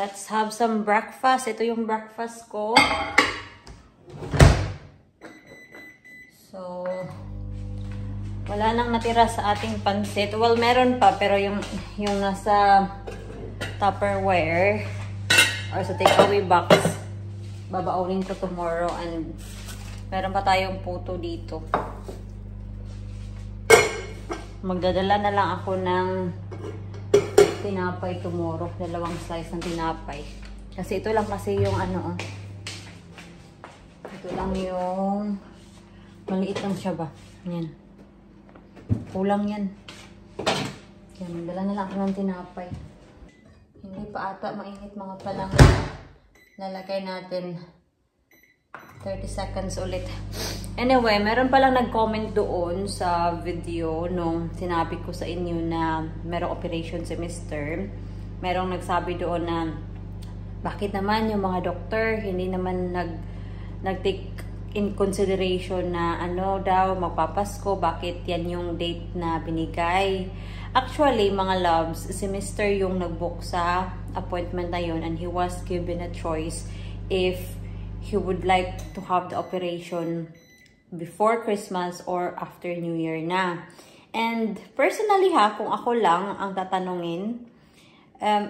let's have some breakfast. Ito yung breakfast ko. So, wala nang natira sa ating pansit. Well, meron pa, pero yung nasa Tupperware or sa takeaway box, babaunin ko tomorrow. And meron pa tayong puto dito. Magdadala na lang ako ng tinapay tomorrow. 2 slice ng tinapay. Kasi ito lang kasi yung ano, ito lang yung maliit lang siya ba? Yan. Kulang yan. Kaya magdala na lang ako ng tinapay. Hindi pa ata mainit mga palang. Lalagay natin 30 seconds ulit. Anyway, meron palang nag-comment doon sa video nung sinabi ko sa inyo na merong operation si Mr. Merong nagsabi doon na bakit naman yung mga doktor hindi naman nag-take in consideration na ano daw magpapasko, bakit yan yung date na binigay. Actually, mga loves, si Mr. yung nag-book sa appointment na yun and he was given a choice if he would like to have the operation before Christmas or after New Year na. And personally kung ako lang ang tatanungin,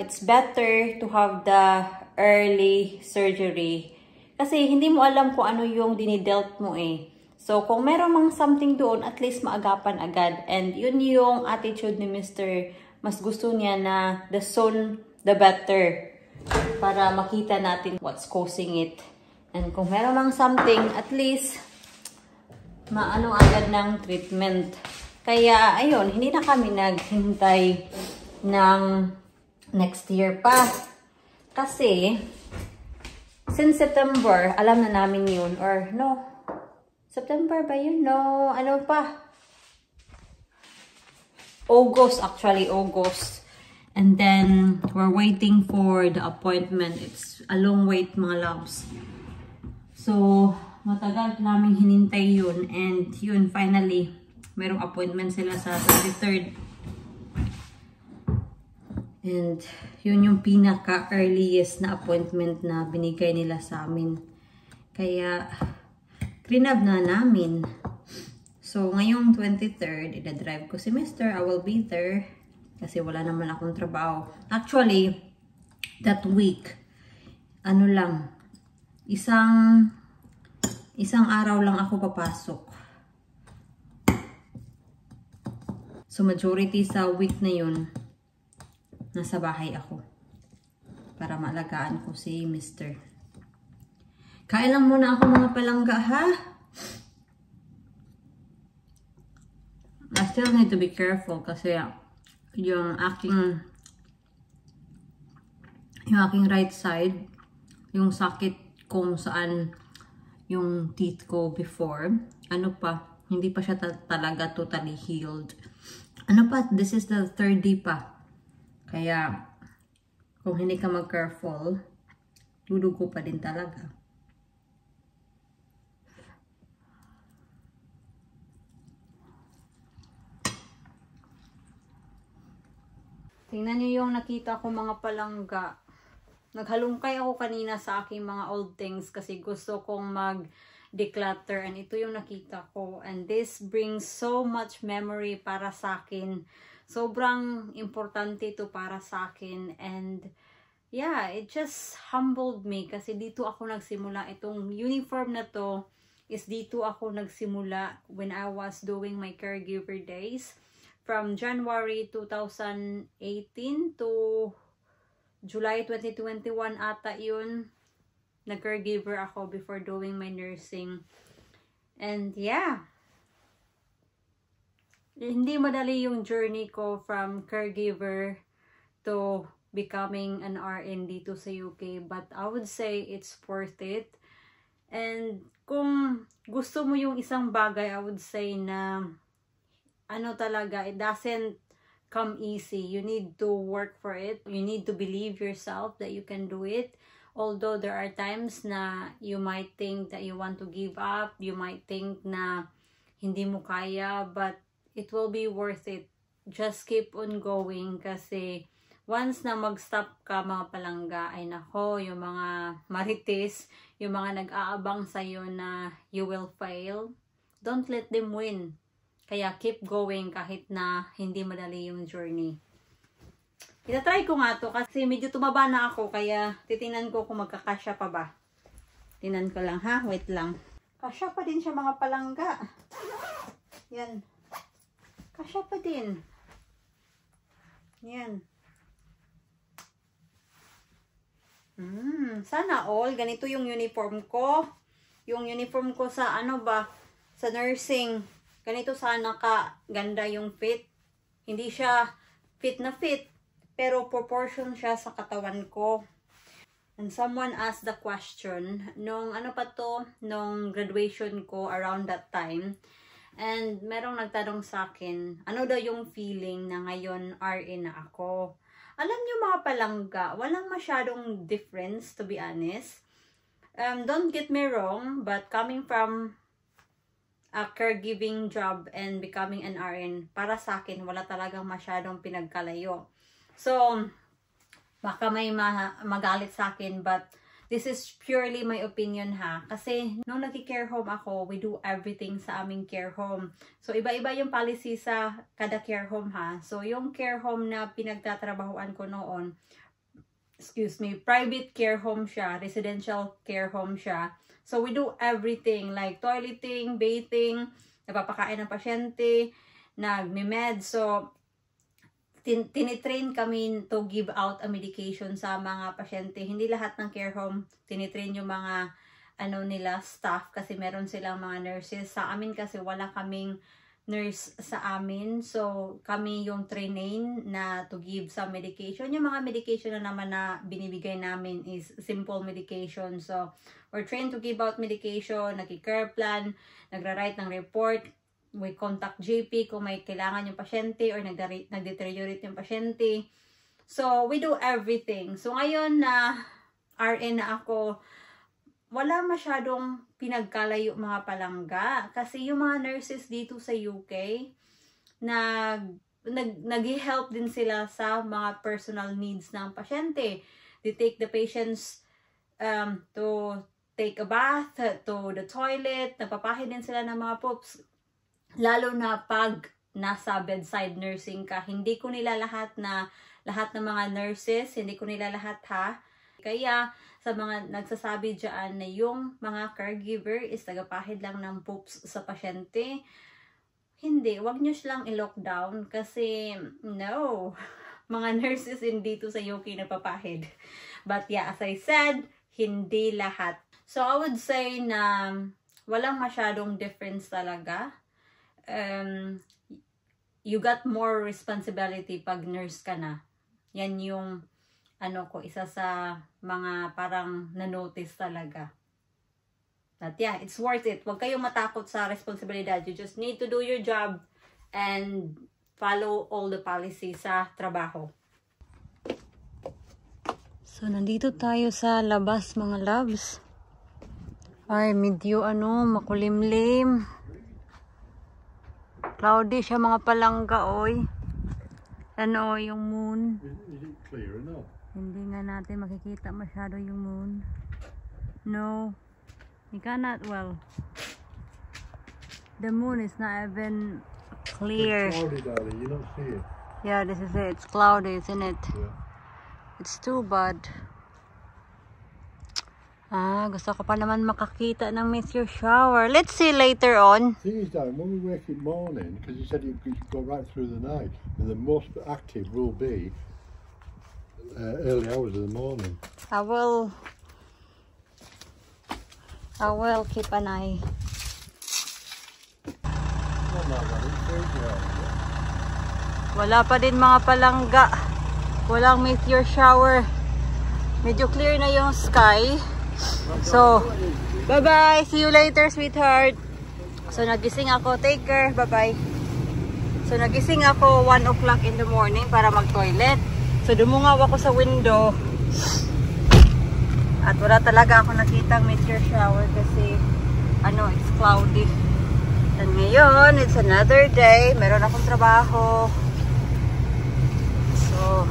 it's better to have the early surgery. Kasi hindi mo alam kung ano yung dinidelt mo eh. So, kung meron mang something doon, at least maagapan agad. And yun yung attitude ni Mr. Mas gusto niya na the soon, the better. Para makita natin what's causing it. And kung meron mang something, at least maano agad ng treatment. Kaya, ayun, hindi na kami naghintay ng next year pa. Kasi, since September, alam na namin yun. Or no, September ba yun? No, ano pa? August, actually, August. And then, we're waiting for the appointment. It's a long wait, mga loves. So, matagal namin hinintay yun. And yun, finally, merong appointment sila sa 23rd. And yun yung pinaka-earliest na appointment na binigay nila sa amin. Kaya, grinab na namin. So, ngayong 23rd, ida-drive ko si Mr. I will be there. Kasi wala naman akong trabaho. Actually, that week, ano lang, isang araw lang ako papasok. So, majority sa week na yun, nasa bahay ako para maalagaan ko si Mr. Kain lang muna ako mga palangga, ha? I still need to be careful kasi yung aking right side, yung sakit kung saan yung teeth ko before, ano pa, hindi pa siya talaga totally healed. Ano pa, this is the 3rd day pa. Kaya, kung hindi ka mag-careful, dudugo pa din talaga. Tingnan niyo yung nakita ko mga palangga. Naghalungkay ako kanina sa aking mga old things kasi gusto kong mag-declutter. And ito yung nakita ko. And this brings so much memory para sa akin. Sobrang importante ito para sa akin. And yeah, it just humbled me kasi dito ako nagsimula. Itong uniform na to is dito ako nagsimula when I was doing my caregiver days. From January 2018 to July 2021 ata yun. Nag-caregiver ako before doing my nursing. And yeah, hindi madali yung journey ko from caregiver to becoming an RN dito sa UK. But I would say it's worth it. And kung gusto mo yung isang bagay, I would say na ano talaga, it doesn't come easy. You need to work for it. You need to believe yourself that you can do it. Although there are times na you might think that you want to give up. You might think na hindi mo kaya. But it will be worth it. Just keep on going kasi once na mag-stop ka mga palangga, ay nako, yung mga marites, yung mga nag-aabang sa'yo na you will fail, don't let them win. Kaya keep going kahit na hindi madali yung journey. Itatry ko nga to kasi medyo tumaba na ako, kaya titingnan ko kung magkakasya pa ba. Tingnan ko lang ha, wait lang. Kasya pa din siya mga palangga. Yan. Kasya pa din. Yan. Sana all. Ganito yung uniform ko. Yung uniform ko sa ano ba? Sa nursing. Ganito sana ganda yung fit. Hindi siya fit na fit. Pero proportion siya sa katawan ko. And someone asked the question. Nung ano pa to? Nung graduation ko around that time. And merong nagtanong sa akin, ano daw yung feeling na ngayon RN na ako? Alam niyo mga palangga, walang masyadong difference to be honest. Don't get me wrong, but coming from a caregiving job and becoming an RN, para sa akin, wala talagang masyadong pinagkalayo. So, baka may magalit sa akin, but this is purely my opinion ha. Kasi nung nag-care home ako, we do everything sa aming care home. So iba-iba yung policy sa kada care home ha. So yung care home na pinagtatrabahuan ko noon, private care home siya, residential care home siya. So we do everything like toileting, bathing, napapakain ng pasyente, nagme-med. So tinitrain kami to give out a medication sa mga pasyente. Hindi lahat ng care home tinitrain yung mga staff kasi meron silang mga nurses. Sa amin kasi wala kaming nurse sa amin. So kami yung trained na to give some medication. Yung mga medication na naman na binibigay namin is simple medication. So we're trained to give out medication, nag-care plan, nagra-write ng report. We contact GP kung may kailangan yung pasyente or nag-deteriorate yung pasyente. So, we do everything. So, ngayon na RN na ako, wala masyadong pinagkalayo mga palangga. Kasi yung mga nurses dito sa UK, nag-help din sila sa mga personal needs ng pasyente. They take the patients to take a bath, to the toilet, nagpapahid din sila ng mga poops. Lalo na pag nasa bedside nursing ka, hindi ko nila lahat ng mga nurses, hindi ko nila lahat ha. Kaya sa mga nagsasabi dyan na yung mga caregiver is tagapahid lang ng poops sa pasyente, hindi, wag nyo silang i-lockdown kasi no, mga nurses hindi dito sa UK nagpapahid. But yeah, as I said, hindi lahat. So I would say na walang masyadong difference talaga. You got more responsibility pag nurse ka na. Yan yung isa sa mga parang na-notice talaga. But yeah, it's worth it. Huwag kayong matakot sa responsibilidad. You just need to do your job and follow all the policies sa trabaho. So, nandito tayo sa labas mga loves. Ay, medyo makulimlim. Cloudy siya mga palangga, oy. Yung moon. Is it clear enough? Hindi nga natin makikita masyado yung moon. No. You cannot, well. The moon is not even clear. It's cloudy, darling. You don't see it. Yeah, this is it. It's cloudy, isn't it? Yeah. It's too bad. Gusto ko pa naman makakita ng meteor shower. Let's see later on. The thing is, darling, when we wake in the morning, because you said you could go right through the night, and the most active will be early hours of the morning. I will keep an eye. Wala pa din mga palangga. Walang meteor shower. Medyo clear na yung sky. So, bye-bye. See you later, sweetheart. So, nagising ako. Take care. Bye-bye. So, nagising ako 1 o'clock in the morning para mag-toilet. So, dumungaw ako sa window. At wala talaga ako nakitang meteor shower kasi it's cloudy. And ngayon, it's another day. Meron akong trabaho. So,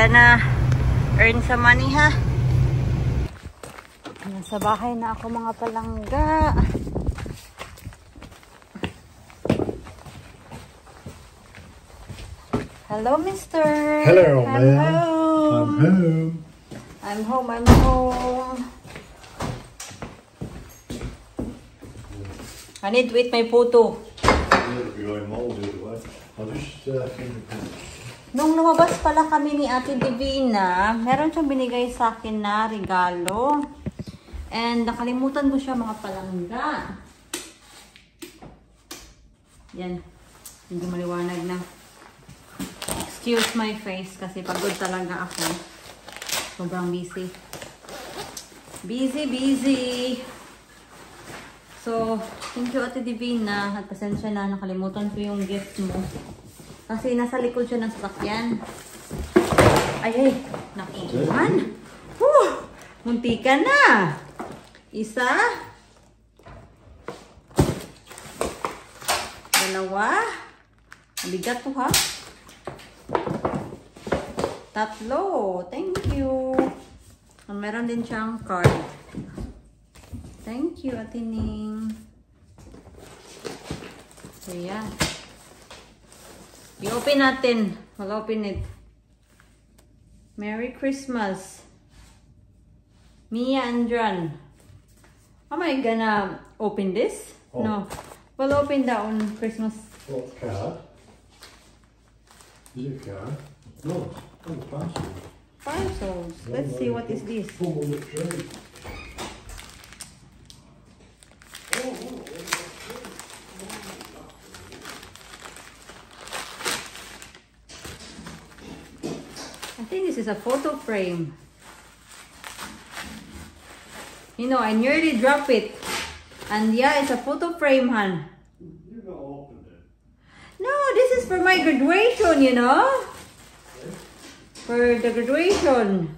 gonna earn some money, ha? Nasa bahay na ako, mga palangga. Hello, mister. Hello, I'm ma'am. home. I'm home. I'm home, I'm home. I need to eat my puto. Nung lumabas pala kami ni Ate Divina, meron siyang binigay sa akin na regalo. And nakalimutan ko siya, mga palangga. Yan. Hindi maliwanag na. Excuse my face kasi pagod talaga ako. Sobrang busy. Busy. So, thank you Ate Divina. At pasensya na, nakalimutan ko yung gift mo. Kasi nasa likod siya ng sasakyan. Ay, nakiiwan. Muntika na. Isa. Dalawa. Mabigat to, ha? Tatlo. Thank you. Meron din siyang card. Thank you, Ate Ning. So, yeah. I-open natin. Mag-open it. Merry Christmas. Mia and John. Am I gonna open this? Oh. No. We'll open that on Christmas. What card? Is it a card? No, it's a parcel. Parcels. Let's see what is this. Full of the tree. I think this is a photo frame. You know, I nearly dropped it. And yeah, it's a photo frame, hon. You've not opened it. No, this is for my graduation, you know? For the graduation.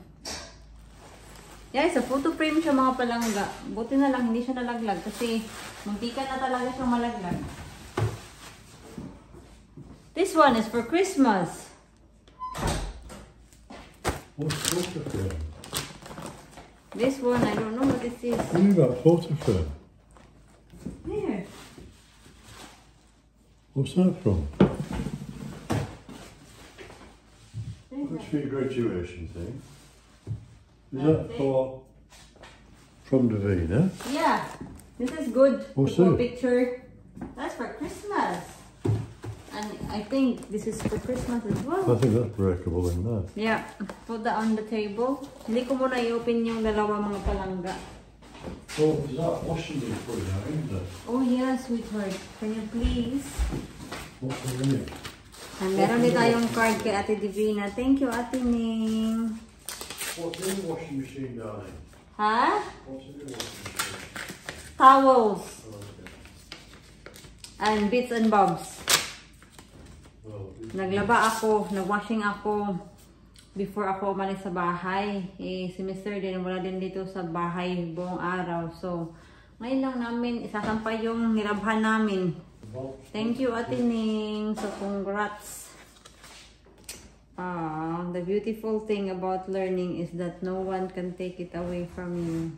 Yeah, it's a photo frame siya, mga palangga. Buti na lang, hindi siya nalaglag kasi muntikan na talaga siyang malaglag. This one is for Christmas. What's photo frame? This one, I don't know what this is. You've got a photo frame. There. What's that from? That's for your graduation thing. Is that for from Davina? Yeah, this is good. What's for that? picture. That's for Christmas. And I think this is for Christmas as I well. think that's breakable in there. Yeah, put that on the table. Hindi ko muna i-open yung dalawa, mga palangga. Oh, is that washing liquid now, isn't it? Oh yeah, sweetheart. Can you please? What's the name? And meron din tayong card kay Ate Divina. Thank you, Ate Ning. What's in the washing machine, darling? Ha? What's in the washing machine? Towels. Oh, okay. And bits and bobs. Well, Naglaba ako, nagwashing ako before ako umalis sa bahay. Eh, si Mr. din, wala din dito sa bahay buong araw. So, ngayon lang namin isasampay yung nilabhan namin. Thank you, Ate Ning. So, congrats. The beautiful thing about learning is that no one can take it away from you.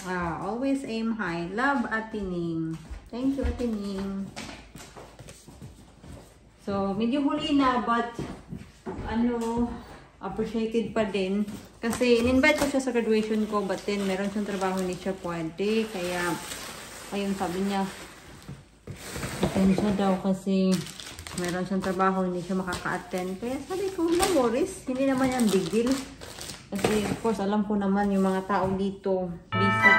Always aim high. Love, Ate Ning. Thank you, Ate Ning. So, medyo huli na, but appreciated pa din. Kasi, in-invite ko siya sa graduation ko, but then, meron siyang trabaho, hindi siya pwede. Kaya, ayun, sabi niya, atensya daw kasi meron siyang trabaho, hindi siya makaka-attend. Kaya sabi ko, no worries, hindi naman yan big deal. Kasi, of course, alam ko naman yung mga tao dito, busy